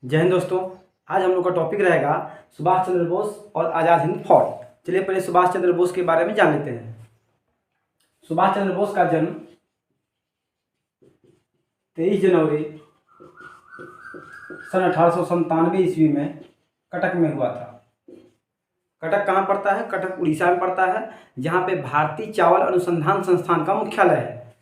जय हिंद दोस्तों। आज हम लोग का टॉपिक रहेगा सुभाष चंद्र बोस और आज़ाद हिंद फौज। चलिए पहले सुभाष चंद्र बोस के बारे में जान लेते हैं। सुभाष चंद्र बोस का जन्म 23 जनवरी सन 1897 ईस्वी में कटक में हुआ था। कटक कहाँ पड़ता है? कटक उड़ीसा में पड़ता है, जहाँ पे भारतीय चावल अनुसंधान संस्थान का मुख्यालय है।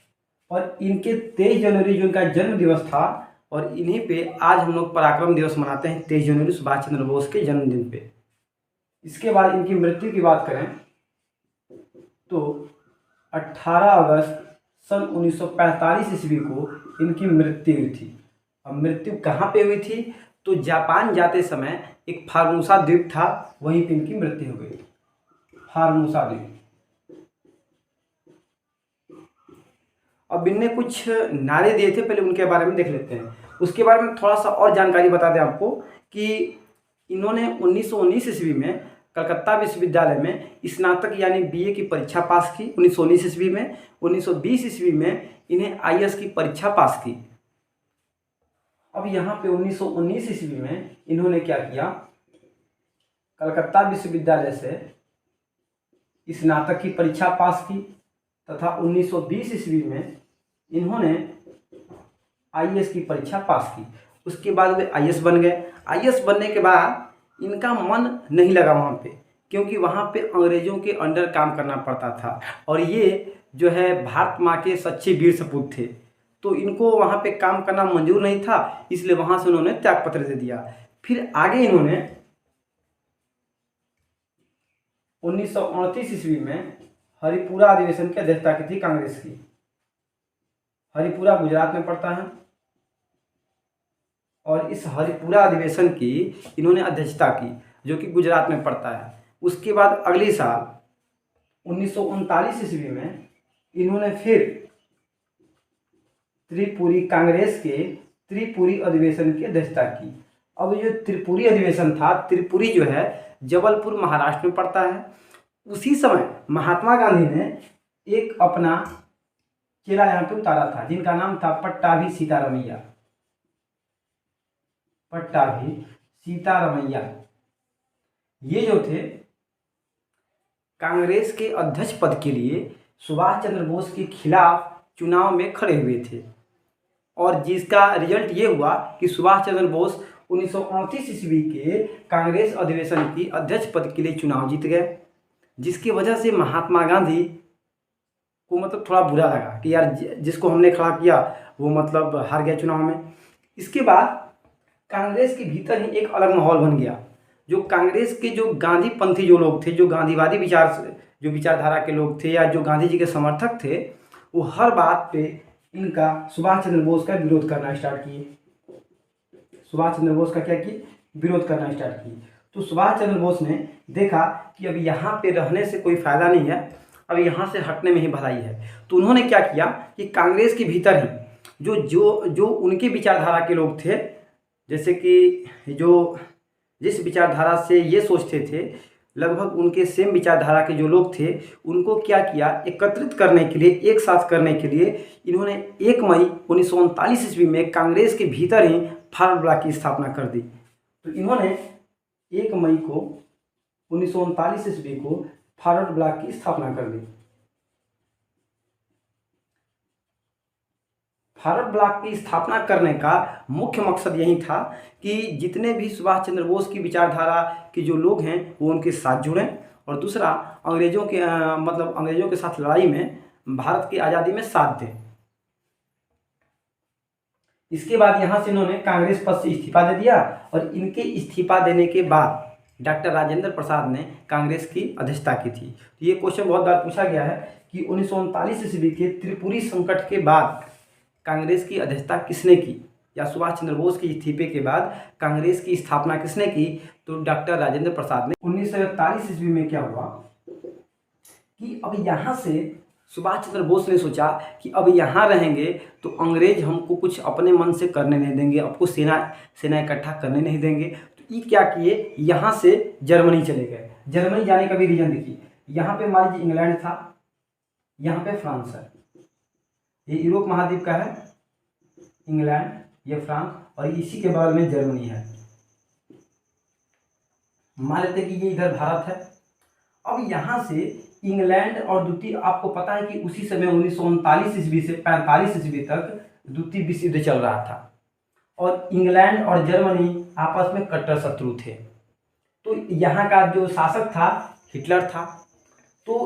और इनके 23 जनवरी जो इनका जन्म दिवस था, और इन्हीं पे आज हम लोग पराक्रम दिवस मनाते हैं 23 जनवरी सुभाष चंद्र बोस के जन्मदिन पे। इसके बाद इनकी मृत्यु की बात करें तो 18 अगस्त सन 1945 ईस्वी को इनकी मृत्यु हुई थी। अब मृत्यु कहाँ पे हुई थी? तो जापान जाते समय एक फार्मूसा द्वीप था, वहीं पे इनकी मृत्यु हो गई, फार्मूसा द्वीप। अब इनने कुछ नारे दिए थे, पहले उनके बारे में देख लेते हैं। उसके बारे में थोड़ा सा और जानकारी बता दें आपको कि इन्होंने 1919 ईस्वी में कलकत्ता विश्वविद्यालय में स्नातक यानी बीए की परीक्षा पास की 1919 ईस्वी में। 1920 ईस्वी में इन्हें आईएएस की परीक्षा पास की। अब यहाँ पे 1919 ईस्वी में इन्होंने क्या किया, कलकत्ता विश्वविद्यालय से स्नातक की परीक्षा पास की तथा 1920 ईस्वी में इन्होंने आईएएस की परीक्षा पास की। उसके बाद वे आईएएस बन गए। आईएएस बनने के बाद इनका मन नहीं लगा वहाँ पे, क्योंकि वहाँ पे अंग्रेजों के अंडर काम करना पड़ता था, और ये जो है भारत माँ के सच्चे वीर सपूत थे, तो इनको वहाँ पे काम करना मंजूर नहीं था, इसलिए वहाँ से उन्होंने त्यागपत्र दे दिया। फिर आगे इन्होंने 1938 ईस्वी में हरिपुरा अधिवेशन की अध्यक्षता की थी कांग्रेस की। हरिपुरा गुजरात में पड़ता है, और इस हरिपुरा अधिवेशन की इन्होंने अध्यक्षता की, जो कि गुजरात में पड़ता है। उसके बाद अगले साल 1939 ईस्वी में इन्होंने फिर त्रिपुरी कांग्रेस के त्रिपुरी अधिवेशन की अध्यक्षता की। अब जो त्रिपुरी अधिवेशन था, त्रिपुरी जो है जबलपुर महाराष्ट्र में पड़ता है। उसी समय महात्मा गांधी ने एक अपना चेला यहाँ पे उतारा था, जिनका नाम था पट्टाभी सीतारमैया। पट्टाभी सीतारमैया ये जो थे कांग्रेस के अध्यक्ष पद के लिए सुभाष चंद्र बोस के खिलाफ चुनाव में खड़े हुए थे, और जिसका रिजल्ट ये हुआ कि सुभाष चंद्र बोस 1938 ईस्वी के कांग्रेस अधिवेशन की अध्यक्ष पद के लिए चुनाव जीत गए, जिसकी वजह से महात्मा गांधी को मतलब थोड़ा बुरा लगा कि यार जिसको हमने खड़ा किया वो मतलब हार गया चुनाव में। इसके बाद कांग्रेस के भीतर ही एक अलग माहौल बन गया। जो कांग्रेस के जो गांधी पंथी जो लोग थे, जो गांधीवादी विचारधारा के लोग थे, या जो गांधी जी के समर्थक थे, वो हर बात पे इनका सुभाष चंद्र बोस का विरोध करना स्टार्ट किए। सुभाष चंद्र बोस का क्या किए? विरोध करना स्टार्ट किए। तो सुभाष चंद्र बोस ने देखा कि अब यहाँ पे रहने से कोई फायदा नहीं है, अब यहाँ से हटने में ही भलाई है। तो उन्होंने क्या किया कि कांग्रेस के भीतर ही जो जो जो उनके विचारधारा के लोग थे, जैसे कि जो जिस विचारधारा से ये सोचते थे, लगभग उनके सेम विचारधारा के जो लोग थे, उनको क्या किया, एकत्रित करने के लिए, एक साथ करने के लिए इन्होंने 1 मई 1939 ईस्वी में कांग्रेस के भीतर ही फॉरवर्ड ब्लॉक की स्थापना कर दी। तो इन्होंने 1 मई को 1939 ईस्वी को फॉरवर्ड ब्लॉक की स्थापना कर दी। फॉरवर्ड ब्लॉक की स्थापना करने का मुख्य मकसद यही था कि जितने भी सुभाष चंद्र बोस की विचारधारा के जो लोग हैं वो उनके साथ जुड़ें, और दूसरा अंग्रेजों के साथ लड़ाई में भारत की आज़ादी में साथ दें। इसके बाद यहाँ से इन्होंने कांग्रेस पद से इस्तीफा दे दिया, और इनके इस्तीफा देने के बाद डॉक्टर राजेंद्र प्रसाद ने कांग्रेस की अध्यक्षता की थी। तो ये क्वेश्चन बहुत बार पूछा गया है कि 1939 ईस्वी के त्रिपुरी संकट के बाद कांग्रेस की अध्यक्षता किसने की, या सुभाष चंद्र बोस के इस्तीफे के बाद कांग्रेस की स्थापना किसने की? तो डॉक्टर राजेंद्र प्रसाद ने। 1941 ईस्वी में क्या हुआ कि अब यहाँ से सुभाष चंद्र बोस ने सोचा कि अब यहाँ रहेंगे तो अंग्रेज हमको कुछ अपने मन से करने नहीं देंगे, आपको सेना इकट्ठा करने नहीं देंगे। तो ये क्या किए, यहाँ से जर्मनी चले गए। जर्मनी जाने का भी रीजन देखिए, यहाँ पे मान लीजिए इंग्लैंड था, यहाँ पे फ्रांस है, ये यूरोप महाद्वीप का है इंग्लैंड, ये फ्रांस, और इसी के बगल में जर्मनी है। मान लेते हैं कि ये इधर भारत है। अब यहाँ से इंग्लैंड और द्वितीय, आपको पता है कि उसी समय 1939 ईस्वी से 45 ईस्वी तक द्वितीय विश्व युद्ध चल रहा था और इंग्लैंड और जर्मनी आपस में कट्टर शत्रु थे। तो यहाँ का जो शासक था हिटलर था। तो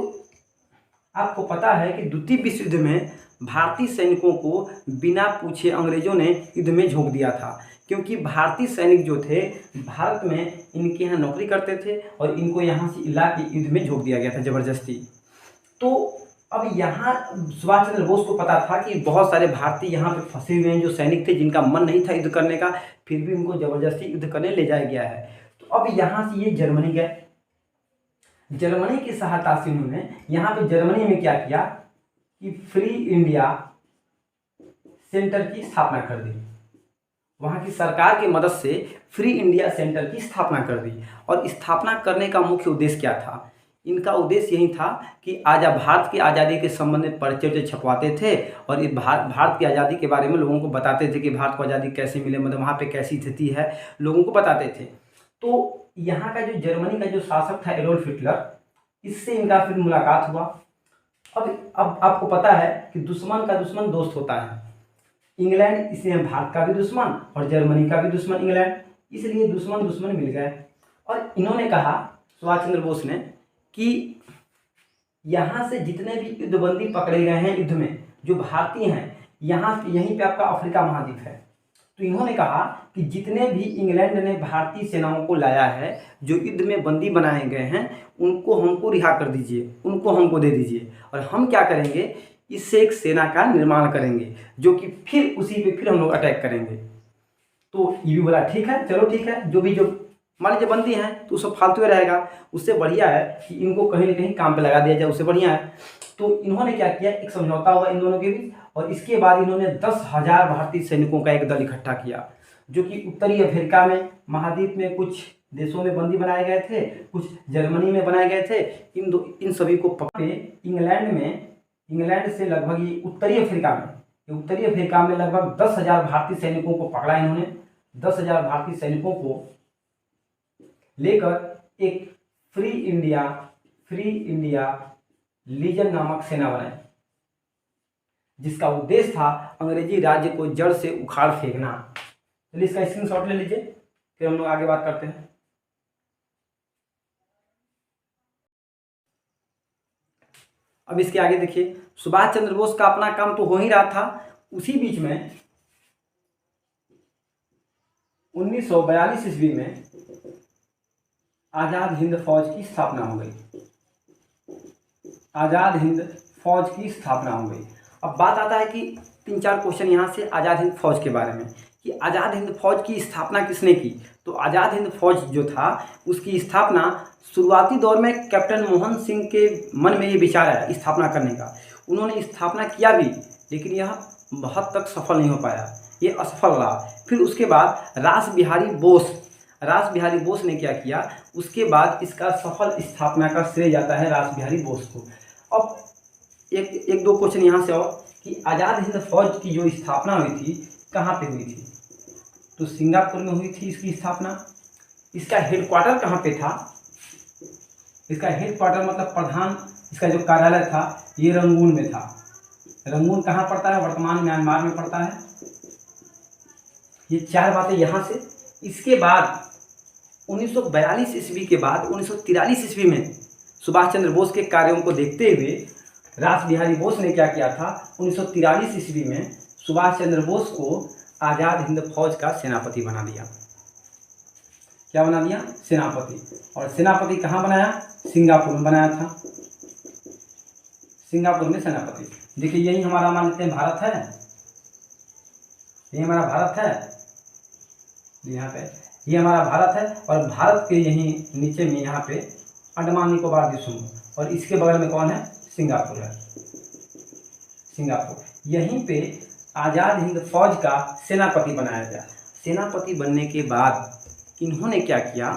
आपको पता है कि द्वितीय विश्व युद्ध में भारतीय सैनिकों को बिना पूछे अंग्रेजों ने युद्ध में झोंक दिया था, क्योंकि भारतीय सैनिक जो थे भारत में इनके यहाँ नौकरी करते थे और इनको यहाँ से ला के युद्ध में झोंक दिया गया था ज़बरदस्ती। तो अब यहाँ सुभाष चंद्र बोस को पता था कि बहुत सारे भारतीय यहाँ पे फंसे हुए हैं, जो सैनिक थे जिनका मन नहीं था युद्ध करने का, फिर भी उनको ज़बरदस्ती युद्ध करने ले जाया गया है। तो अब यहाँ से ये जर्मनी गए। जर्मनी की सहायता से उन्होंने यहाँ पे जर्मनी में क्या किया कि फ्री इंडिया सेंटर की स्थापना कर दी। वहाँ की सरकार की मदद से फ्री इंडिया सेंटर की स्थापना कर दी। और स्थापना करने का मुख्य उद्देश्य क्या था? इनका उद्देश्य यही था कि भारत की आज़ादी के संबंध में परिचय छपवाते थे और भारत की आज़ादी के बारे में लोगों को बताते थे कि भारत को आज़ादी कैसे मिले, मतलब वहाँ पे कैसी स्थिति है, लोगों को बताते थे। तो यहाँ का जो जर्मनी का जो शासक था एडोल्फ हिटलर, इससे इनका फिर मुलाकात हुआ। अब आपको पता है कि दुश्मन का दुश्मन दोस्त होता है। इंग्लैंड इसमें भारत का भी दुश्मन और जर्मनी का भी दुश्मन इंग्लैंड, इसलिए दुश्मन दुश्मन मिल गए। और इन्होंने कहा, सुभाष चंद्र बोस ने, कि यहाँ से जितने भी युद्धबंदी पकड़े गए हैं युद्ध में, जो भारतीय हैं, यहीं पे आपका अफ्रीका महाद्वीप है। तो इन्होंने कहा कि जितने भी इंग्लैंड ने भारतीय सेनाओं को लाया है, जो युद्ध में बंदी बनाए गए हैं, उनको हमको रिहा कर दीजिए, उनको हमको दे दीजिए, और हम क्या करेंगे, इससे एक सेना का निर्माण करेंगे, जो कि फिर उसी पे फिर हम लोग अटैक करेंगे। तो ये भी बोला ठीक है, चलो ठीक है, जो मान लीजिए बंदी हैं तो सब फालतू रहेगा, उससे बढ़िया है कि इनको कहीं ना कहीं काम पे लगा दिया जाए, उससे बढ़िया है। तो इन्होंने क्या किया, एक समझौता हुआ इन दोनों के बीच, और इसके बाद इन्होंने 10,000 भारतीय सैनिकों का एक दल इकट्ठा किया, जो कि उत्तरी अफ्रीका में महाद्वीप में कुछ देशों में बंदी बनाए गए थे, कुछ जर्मनी में बनाए गए थे। इन सभी को पकड़े इंग्लैंड से लगभग ये उत्तरी अफ्रीका में लगभग 10,000 भारतीय सैनिकों को पकड़ा इन्होंने। 10,000 भारतीय सैनिकों को लेकर एक फ्री इंडिया लीजन नामक सेना बनाई, जिसका उद्देश्य था अंग्रेजी राज्य को जड़ से उखाड़ फेंकना। चलिए इसका स्क्रीनशॉट ले लीजिए, फिर हम लोग आगे बात करते हैं। अब इसके आगे देखिए, सुभाष चंद्र बोस का अपना काम तो हो ही रहा था। उसी बीच में 1942 ईस्वी में आज़ाद हिंद फौज की स्थापना हो गई। आज़ाद हिंद फौज की स्थापना हो गई। अब बात आता है कि 3-4 क्वेश्चन यहाँ से आज़ाद हिंद फौज के बारे में, कि आज़ाद हिंद फौज की स्थापना किसने की। तो आज़ाद हिंद फौज जो था, उसकी स्थापना शुरुआती दौर में कैप्टन मोहन सिंह के मन में ये विचार आया स्थापना करने का। उन्होंने स्थापना किया भी, लेकिन यह बहुत तक सफल नहीं हो पाया, ये असफल रहा। फिर उसके बाद रास बिहारी बोस ने क्या किया, उसके बाद इसका सफल स्थापना का श्रेय जाता है रास बिहारी बोस को। अब एक दो क्वेश्चन यहाँ से और, कि आज़ाद हिंद फौज की जो स्थापना हुई थी कहाँ पे हुई थी। तो सिंगापुर में हुई थी इसकी स्थापना। इसका हेडक्वार्टर कहाँ पे था, इसका हेडक्वार्टर मतलब प्रधान, इसका जो कार्यालय था ये रंगून में था। रंगून कहाँ पड़ता है, वर्तमान म्यांमार में पड़ता है। ये 4 बातें यहाँ से। इसके बाद 1942 ईस्वी के बाद 1943 ईस्वी में सुभाष चंद्र बोस के कार्यों को देखते हुए रास बिहारी बोस ने क्या किया था, 1943 ईस्वी में सुभाष चंद्र बोस को आज़ाद हिंद फौज का सेनापति बना दिया। क्या बना दिया, सेनापति। और सेनापति कहाँ बनाया, सिंगापुर में बनाया था। सिंगापुर में सेनापति। देखिए यही हमारा मान लेते हैं भारत है, यही हमारा भारत है, यहाँ पे ये हमारा भारत है। और भारत के यहीं नीचे में यहाँ पे अंडमान निकोबार द्वीप समूह, और इसके बगल में कौन है, सिंगापुर है। सिंगापुर, यहीं पे आज़ाद हिंद फौज का सेनापति बनाया गया। सेनापति बनने के बाद इन्होंने क्या किया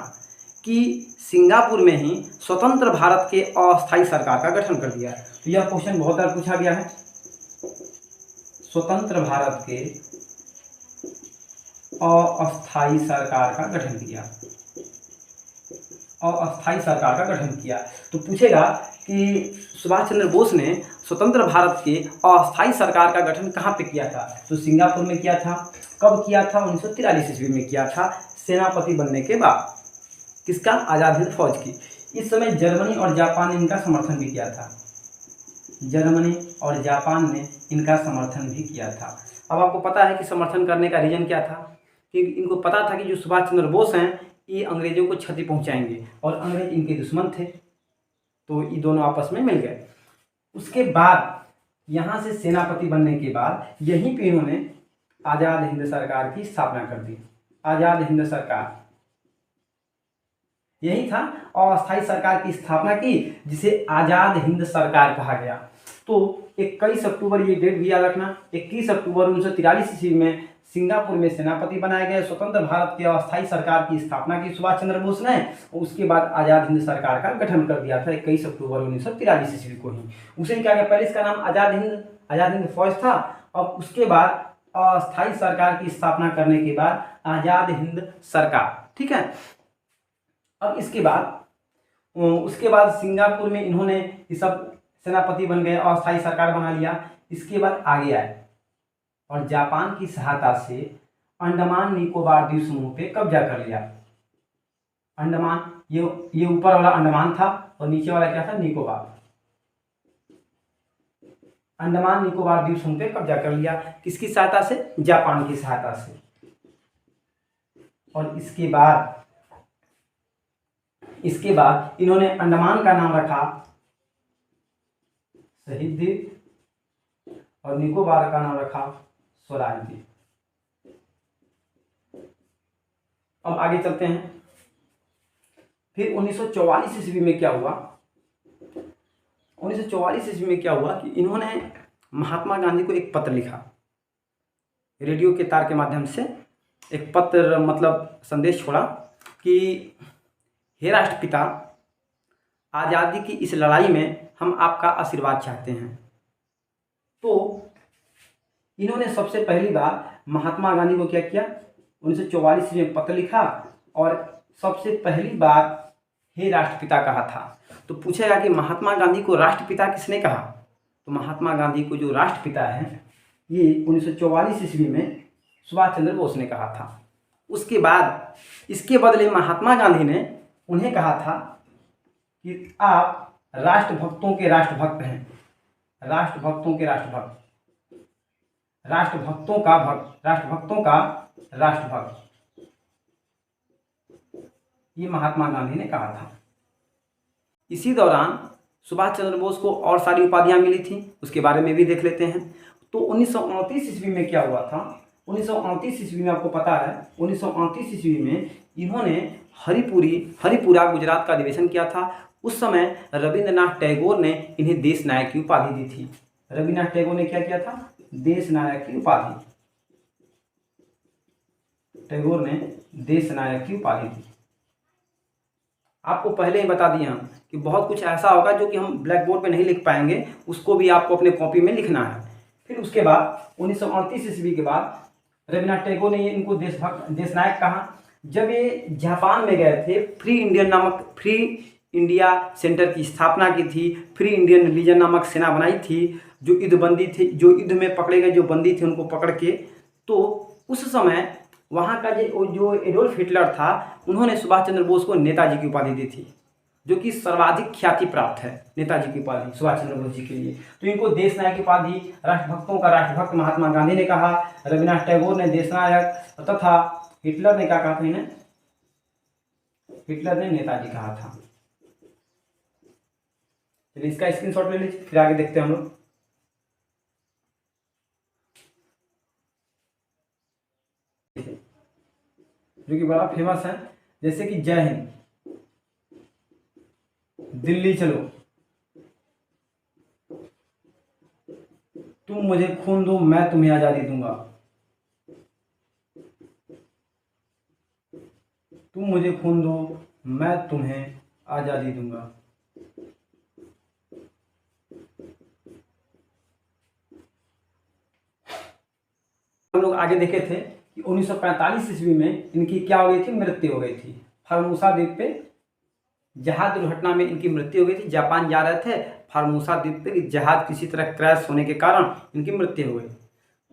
कि सिंगापुर में ही स्वतंत्र भारत के अस्थायी सरकार का गठन कर दिया। तो यह क्वेश्चन बहुत बार पूछा गया है। स्वतंत्र भारत के अस्थायी सरकार का गठन किया। अस्थायी सरकार का गठन किया। तो पूछेगा कि सुभाष चंद्र बोस ने स्वतंत्र भारत के अस्थायी सरकार का गठन कहाँ पे किया था? तो सिंगापुर में किया था। कब किया था? 1943 ईस्वी में किया था, सेनापति बनने के बाद। किसका? आज़ाद हिंद फौज की। इस समय जर्मनी और जापान ने इनका समर्थन भी किया था। जर्मनी और जापान ने इनका समर्थन भी किया था। अब आपको पता है कि समर्थन करने का रीज़न क्या था? कि इनको पता था कि जो सुभाष चंद्र बोस हैं ये अंग्रेजों को क्षति पहुंचाएंगे और अंग्रेज इनके दुश्मन थे, तो ये दोनों आपस में मिल गए। उसके बाद यहाँ से सेनापति बनने के बाद यहीं पे इन्होंने आज़ाद हिंद सरकार की स्थापना कर दी। आज़ाद हिंद सरकार यही था, अस्थायी सरकार की स्थापना की जिसे आज़ाद हिंद सरकार कहा गया। तो 21 अक्टूबर, ये डेट भी याद रखना, 21 अक्टूबर 1943 ईस्वी में सिंगापुर में सेनापति बनाए गए, स्वतंत्र भारत की अस्थायी सरकार की स्थापना की सुभाष चंद्र बोस ने। उसके बाद आज़ाद हिंद सरकार का गठन कर दिया था 21 अक्टूबर 1943 ईस्वी को ही। उसे क्या गया? पहले इसका नाम आज़ाद हिंद फौज था। अब उसके बाद अस्थायी सरकार की स्थापना करने के बाद आज़ाद हिंद सरकार, ठीक है। अब उसके बाद सिंगापुर में इन्होंने ये सब सेनापति बन गए, अस्थायी सरकार बना लिया। इसके बाद आगे आए और जापान की सहायता से अंडमान निकोबार द्वीप समूह पे कब्जा कर लिया। अंडमान, ये ऊपर वाला अंडमान था और नीचे वाला क्या था? निकोबार। अंडमान निकोबार द्वीप समूह पे कब्जा कर लिया। किसकी सहायता से? जापान की सहायता से। और इसके बाद इन्होंने अंडमान का नाम रखा शहीद द्वीप और निकोबार का नाम रखा स्वराज द्वीप। अब आगे चलते हैं। फिर 1944 ईस्वी में क्या हुआ? 1944 ईस्वी में क्या हुआ कि इन्होंने महात्मा गांधी को एक पत्र लिखा, रेडियो के तार के माध्यम से एक पत्र, मतलब संदेश छोड़ा कि हे राष्ट्रपिता, आज़ादी की इस लड़ाई में हम आपका आशीर्वाद चाहते हैं। तो इन्होंने सबसे पहली बार महात्मा गांधी को क्या किया? 1944 में पत्र लिखा और सबसे पहली बार हे राष्ट्रपिता कहा था। तो पूछेगा कि महात्मा गांधी को राष्ट्रपिता किसने कहा? तो महात्मा गांधी को जो राष्ट्रपिता है ये 1944 ईस्वी में सुभाष चंद्र बोस ने कहा था। उसके बाद इसके बदले महात्मा गांधी ने उन्हें कहा था कि आप राष्ट्रभक्तों के राष्ट्रभक्त हैं, राष्ट्रभक्तों के राष्ट्रभक्त, राष्ट्रभक्तों का भक्त, राष्ट्रभक्तों का राष्ट्रभक्त, ये महात्मा गांधी ने कहा था। इसी दौरान सुभाष चंद्र बोस को और सारी उपाधियां मिली थी, उसके बारे में भी देख लेते हैं। तो 1929 ईस्वी में क्या हुआ था? 1929 ईस्वी में आपको पता है, 1929 ईस्वी में इन्होंने हरिपुरा गुजरात का अधिवेशन किया था। उस समय रविंद्रनाथ टैगोर ने इन्हें देश नायक की उपाधि दी थी। रविन्द्रनाथ टैगोर ने क्या किया था? देश नायक की उपाधि, टैगोर ने देश नायक की उपाधि दी। आपको पहले ही बता दिया कि बहुत कुछ ऐसा होगा जो कि हम ब्लैक बोर्ड पे नहीं लिख पाएंगे, उसको भी आपको अपने कॉपी में लिखना है। फिर उसके बाद 1938 ईस्वी के बाद रविन्द्रनाथ टैगोर ने इनको देश नायक कहा। जब ये जापान में गए थे, फ्री इंडिया सेंटर की स्थापना की थी, फ्री इंडियन लीजन नामक सेना बनाई थी, जो युद्धबंदी थे, जो युद्ध में पकड़े गए जो बंदी थे उनको पकड़ के। तो उस समय वहाँ का जो एडोल्फ हिटलर था, उन्होंने सुभाष चंद्र बोस को नेताजी की उपाधि दी थी, जो कि सर्वाधिक ख्याति प्राप्त है नेताजी की उपाधि सुभाष चंद्र बोस जी के लिए। तो इनको देश नायक की उपाधि राष्ट्रभक्तों का राष्ट्रभक्त महात्मा गांधी ने कहा, रविन्द्रनाथ टैगोर ने देश नायक, तथा हिटलर ने क्या कहा था इन्हें? हिटलर ने नेताजी कहा था। चलिए इसका स्क्रीनशॉट ले लीजिए, फिर आगे देखते हैं हम लोग। जो कि बड़ा फेमस है, जैसे कि जय हिंद, दिल्ली चलो, तुम मुझे खून दो मैं तुम्हें आजादी दूंगा, तुम मुझे खून दो मैं तुम्हें आजादी दूंगा। हम लोग आगे देखे थे कि 1945 ईस्वी में इनकी क्या हो गई थी, मृत्यु हो गई थी। फॉर्मोसा द्वीप पे जहाज दुर्घटना में इनकी मृत्यु हो गई थी। जापान जा रहे थे, फॉर्मोसा द्वीप पे जहाज किसी तरह क्रैश होने के कारण इनकी मृत्यु हो गई।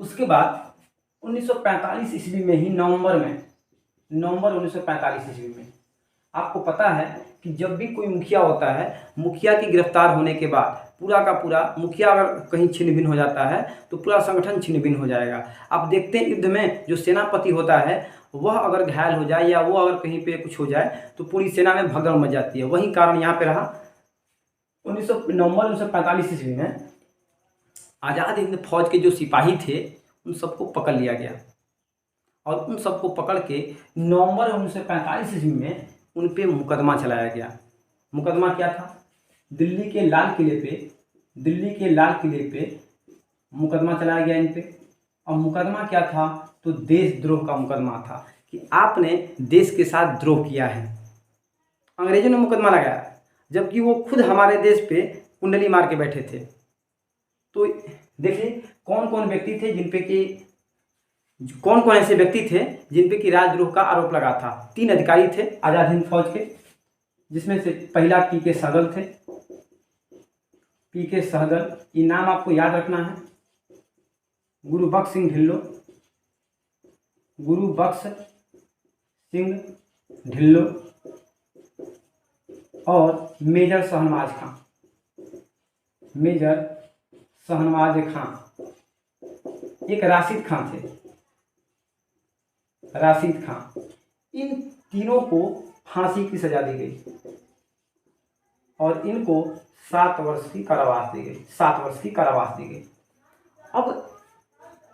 उसके बाद 1945 ईस्वी में ही नवंबर 1945 ईस्वी में आपको पता है कि जब भी कोई मुखिया होता है, मुखिया की गिरफ्तार होने के बाद पूरा का पूरा मुखिया अगर कहीं छिन्न भिन्न हो जाता है तो पूरा संगठन छिन्न भिन्न हो जाएगा। आप देखते हैं युद्ध में जो सेनापति होता है वह अगर घायल हो जाए या वो अगर कहीं पे कुछ हो जाए तो पूरी सेना में भगदड़ मच जाती है। वही कारण यहाँ पे रहा। नवंबर 1945 ईस्वी में आज़ाद हिंद फौज के जो सिपाही थे उन सबको पकड़ लिया गया और उन सबको पकड़ के नवंबर 1945 ईस्वी में उन पे मुकदमा चलाया गया। मुकदमा क्या था? दिल्ली के लाल किले पे मुकदमा चलाया गया इन पे। और मुकदमा क्या था? तो देशद्रोह का मुकदमा था कि आपने देश के साथ द्रोह किया है। अंग्रेजों ने मुकदमा लगाया जबकि वो खुद हमारे देश पे कुंडली मार के बैठे थे। तो देखिए कौन कौन ऐसे व्यक्ति थे जिन पे कि राजद्रोह का आरोप लगा था। 3 अधिकारी थे आज़ाद हिंद फौज के, जिसमें से पहला पीके सहगल थे। पीके सहगल, ये नाम आपको याद रखना है। गुरुबख्श सिंह ढिल्लो और मेजर शहनवाज खां। एक राशिद खां। इन तीनों को फांसी की सजा दी गई और इनको 7 वर्ष की कारावास दी गई। अब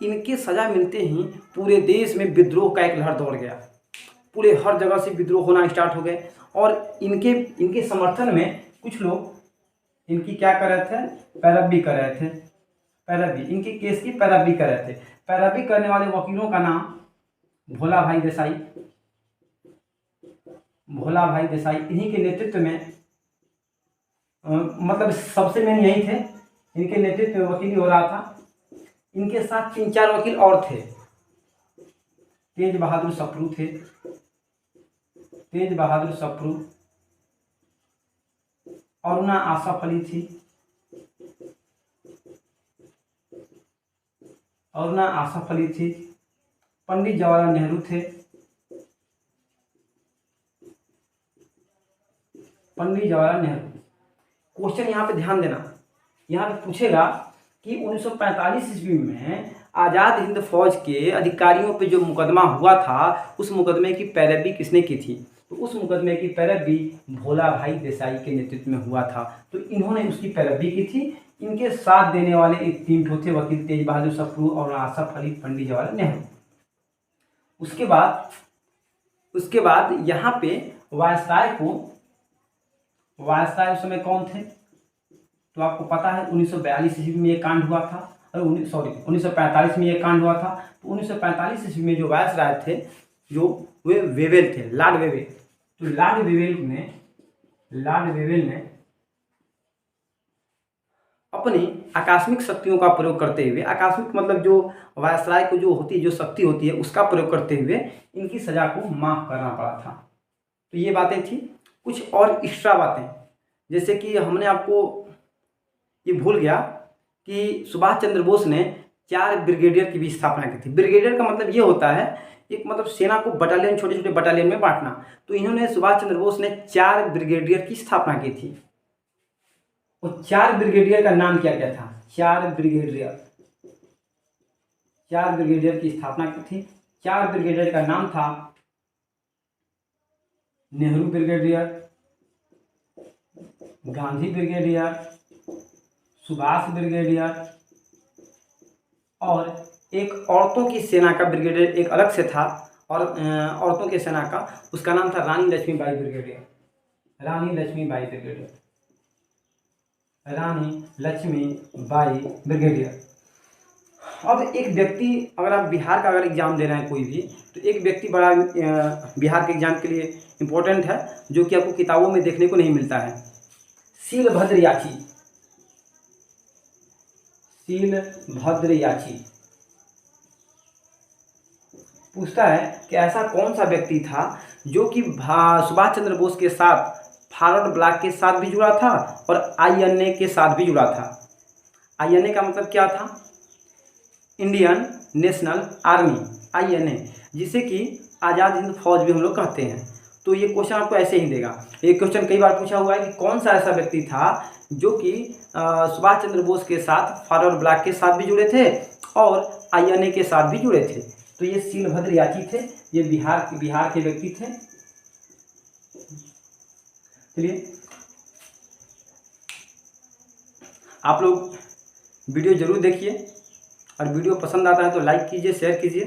इनके सजा मिलते ही पूरे देश में विद्रोह का एक लहर दौड़ गया। पूरे हर जगह से विद्रोह होना स्टार्ट हो गए और इनके समर्थन में कुछ लोग इनकी क्या कर रहे थे? पैरवी कर रहे थे। इनके केस की पैरवी कर रहे थे। पैरवी करने वाले वकीलों का नाम भोला भाई देसाई। इन्हीं के नेतृत्व में मतलब सबसे मेन यही थे। इनके नेतृत्व में वकीली हो रहा था। इनके साथ 3-4 वकील और थे। तेज बहादुर सप्रू, अरुणा आसफ अली थी। पंडित जवाहरलाल नेहरू थे। क्वेश्चन यहाँ पे ध्यान देना, यहाँ पे पूछेगा कि 1945 ईस्वी में आज़ाद हिंद फौज के अधिकारियों पे जो मुकदमा हुआ था उस मुकदमे की पैरवी किसने की थी? तो उस मुकदमे की पैरवी भोला भाई देसाई के नेतृत्व में हुआ था। तो इन्होंने उसकी पैरवी की थी। इनके साथ देने वाले एक 3 ठो थे वकील, तेज बहादुर सप्रू और आसफ अली, पंडित जवाहरलाल नेहरू। उसके बाद यहाँ पे वायसराय उस समय कौन थे? तो आपको पता है 1942 ईस्वी में ये कांड हुआ था। 1945 में ये कांड हुआ था। तो 1945 ईस्वी में जो वायसराय थे जो वे वेवेल थे, लॉर्ड वेवेल। तो लॉर्ड वेवेल ने अपनी आकस्मिक शक्तियों का प्रयोग करते हुए, आकस्मिक मतलब जो वायसराय को जो शक्ति होती है उसका प्रयोग करते हुए इनकी सजा को माफ करना पड़ा था। तो ये बातें थी। कुछ और एक्स्ट्रा बातें, जैसे कि हमने आपको ये भूल गया कि सुभाष चंद्र बोस ने 4 ब्रिगेडियर की भी स्थापना की थी। ब्रिगेडियर का मतलब ये होता है एक मतलब सेना को बटालियन, छोटे छोटे बटालियन में बांटना। तो इन्होंने सुभाष चंद्र बोस ने 4 ब्रिगेडियर की स्थापना की थी। और 4 ब्रिगेडियर का नाम क्या क्या था? 4 ब्रिगेडियर की स्थापना की थी। 4 ब्रिगेडियर का नाम था Nehru brigadier, Gandhi brigadier, Subhash brigadier और एक औरतों की सेना का ब्रिगेडियर एक अलग से था। और औरतों की सेना का उसका नाम था रानी लक्ष्मीबाई ब्रिगेडियर। अब एक व्यक्ति, अगर आप बिहार का एग्जाम दे रहे हैं कोई भी, तो एक व्यक्ति बड़ा बिहार के एग्जाम के लिए इम्पोर्टेंट है जो कि आपको किताबों में देखने को नहीं मिलता है। शीलभद्र याची पूछता है कि ऐसा कौन सा व्यक्ति था जो कि सुभाष चंद्र बोस के साथ फॉरवर्ड ब्लॉक के साथ भी जुड़ा था और आईएनए के साथ भी जुड़ा था। आईएनए का मतलब क्या था? इंडियन नेशनल आर्मी, आईएनए, जिसे कि आज़ाद हिंद फौज भी हम लोग कहते हैं। तो ये क्वेश्चन आपको ऐसे ही देगा। ये क्वेश्चन कई बार पूछा हुआ है कि कौन सा ऐसा व्यक्ति था जो कि सुभाष चंद्र बोस के साथ फॉरवर्ड ब्लॉक के साथ भी जुड़े थे और आईएनए के साथ भी जुड़े थे। तो ये शीलभद्र याची थे, ये बिहार के व्यक्ति थे। चलिए, आप लोग वीडियो जरूर देखिए और वीडियो पसंद आता है तो लाइक कीजिए, शेयर कीजिए।